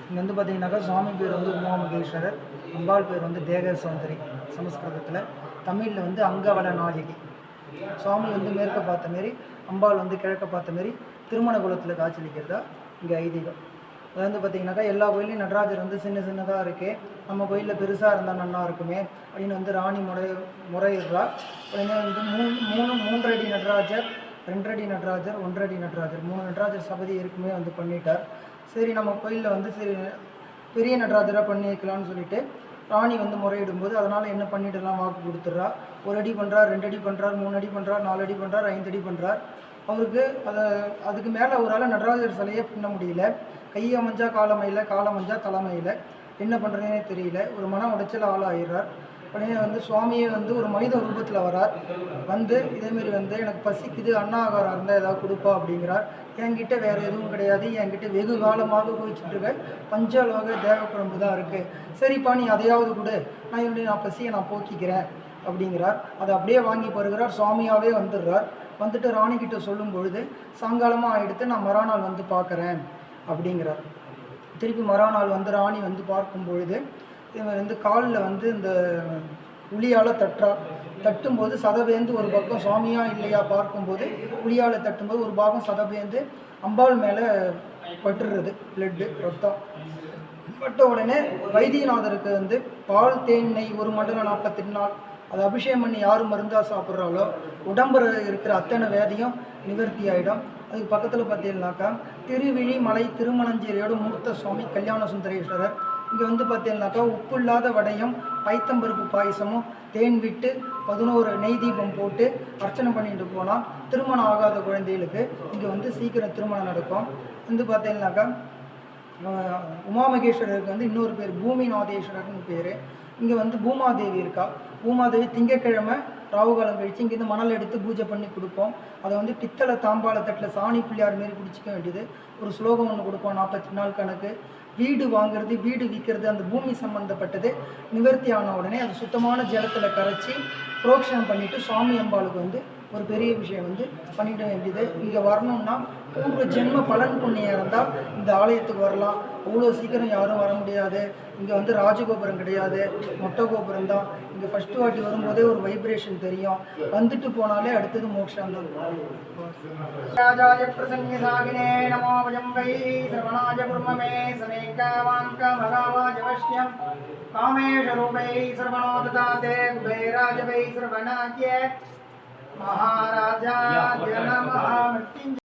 இங்கே வந்து பார்த்தீங்கன்னாக்கா சுவாமி பேர் வந்து உமாமகேஸ்வரர், அம்பாள் பேர் வந்து தேக சௌந்தரி சமஸ்கிருதத்தில், தமிழில் வந்து அங்கவட நாயகி. சுவாமி வந்து மேற்க பார்த்த மாரி, அம்பாள் வந்து கிழக்க பார்த்த மாரி திருமண குலத்தில் காட்சியளிக்கிறதா இங்கே ஐதீகம். அது வந்து பார்த்திங்கனாக்கா எல்லா கோயிலையும் நடராஜர் வந்து சின்ன சின்னதாக இருக்குது, நம்ம கோயிலில் பெருசாக இருந்தால் நல்லா இருக்குமே அப்படின்னு வந்து ராணி முறையிடுறா. உடனே வந்து மூன்று அடி நடராஜர், 2 அடி நடராஜர், 1 அடி நடராஜர், 3 நடராஜர் சபதி இருக்குமே வந்து பண்ணிட்டார். சரி நம்ம கோயிலில் வந்து சரி பெரிய நடராஜராக பண்ணி வைக்கலாம்னு சொல்லிட்டு ராணி வந்து முறையிடும்போது அதனால் என்ன பண்ணிடலாம் வாக்கு கொடுத்துட்றா. 1 அடி பண்ணுறார், 2 அடி பண்ணுறார், 3 அடி பண்ணுறார், 4 அடி பண்ணுறார், 5 அடி பண்ணுறார். அவருக்கு அதுக்கு மேலே அவரால் நடராஜர் சிலையே பண்ண முடியல. கையை அமைஞ்சா காலமையில், காலமைஞ்சா தலைமையில், என்ன பண்ணுறதுனே தெரியல. ஒரு மன உடைச்சல் ஆளாகிறார். உடனே வந்து சுவாமியே வந்து ஒரு மனித ரூபத்தில் வரார். வந்து இதேமாரி வந்து எனக்கு பசிக்குது, அன்னாகாரம் இருந்தால் ஏதாவது கொடுப்பா அப்படிங்கிறார். என்கிட்ட வேறு எதுவும் கிடையாது, என்கிட்ட வெகு காலமாக குவிச்சிட்ருக்க பஞ்சலோக தேவக்குழம்பு தான் இருக்குது. சரிப்பா நீ அதையாவது கொடு, நான் பசியை நான் போக்கிக்கிறேன் அப்படிங்கிறார். அதை அப்படியே வாங்கி பருகிறார். சுவாமியாகவே வந்துடுறார். வந்துட்டு ராணிக்கிட்ட சொல்லும் பொழுது சாயங்காலமாக ஆகிடுத்து, நான் மறுநாள் வந்து பார்க்குறேன் அப்படிங்கிறார். திருப்பி மறுநாள் வந்து ராணி வந்து பார்க்கும் பொழுது இவர் வந்து காலில் வந்து இந்த உளியால் தட்டும்போது சதவேந்து ஒரு பக்கம் சுவாமியா இல்லையா பார்க்கும்போது உளியால் தட்டும்போது ஒரு பாகம் சதவேந்து அம்பாள் மேலே பட்டுடுறது, பிளட்டு ரத்தம் பட்ட உடனே வைத்தியநாதருக்கு வந்து பால் தேன் நெய் 1 மண்டலம் 48 நாள் அது அபிஷேகம் பண்ணி யார் மருந்தாக சாப்பிட்றாலோ உடம்புல இருக்கிற அத்தனை வேதியும் நிவர்த்தி ஆகிடும். அதுக்கு பக்கத்தில் பார்த்தீங்கன்னாக்கா திருவிழி மலை திருமணஞ்சேரியோட மூர்த்த சுவாமி கல்யாண சுந்தரேஸ்வரர். இங்கே வந்து பார்த்தீங்கன்னாக்கா உப்பு இல்லாத வடையும் பைத்தம்பருப்பு பாயசமும் தேன் விட்டு 11 நெய் தீபம் போட்டு அர்ச்சனை பண்ணிட்டு போனால் திருமணம் ஆகாத குழந்தைகளுக்கு இங்கே வந்து சீக்கிரம் திருமணம் நடக்கும். வந்து பார்த்தீங்கன்னாக்கா உமாமகேஸ்வரருக்கு வந்து இன்னொரு பேர் பூமிநாதேஸ்வரர்னு பேர். இங்கே வந்து பூமாதேவி இருக்கா. பூமாதேவி திங்கக்கிழமை ராவுகாலம் கழித்து இங்கேருந்து மணல் எடுத்து பூஜை பண்ணி கொடுப்போம். அதை வந்து பித்தளை தாம்பாள தட்டில் சாணி பிள்ளையார் மாரி குடிச்சிக்க வேண்டியது. ஒரு ஸ்லோகம் ஒன்று கொடுப்போம், 48 நாள் கணக்கு. வீடு வாங்குறது, வீடு விற்கிறது, அந்த பூமி சம்மந்தப்பட்டது நிவர்த்தி ஆன உடனே அது சுத்தமான ஜலத்தில் கரைச்சி புரோக்ஷனம் பண்ணிவிட்டு சுவாமி அம்பாளுக்கு வந்து ஒரு பெரிய விஷயம் வந்து பண்ணிட வேண்டியது. இங்கே வரணும்னா பூர்வ ஜென்ம பலன் புண்ணியம் இருந்தால் இந்த ஆலயத்துக்கு வரலாம். அவ்வளோ சீக்கிரம் யாரும் வர முடியாது. இங்கே வந்து ராஜகோபுரம் கிடையாது, மொட்டை கோபுரம் தான். இங்கே ஃபஸ்ட்டு வாட்டி வரும்போதே ஒரு வைப்ரேஷன் தெரியும். வந்துட்டு போனாலே அடுத்தது மோட்சம் தான். ராஜாய பிரசன்யசாகினே நமோ வஜம்பை சர்வநாய குர்மமே சமேகாவாங்க மகாவாஜ வஷ்யம் காமேஷ ரூபை சர்வணோததாதே குபேராஜவை சர்வநாத்ய महाराजा जनमः मृत्युंजय।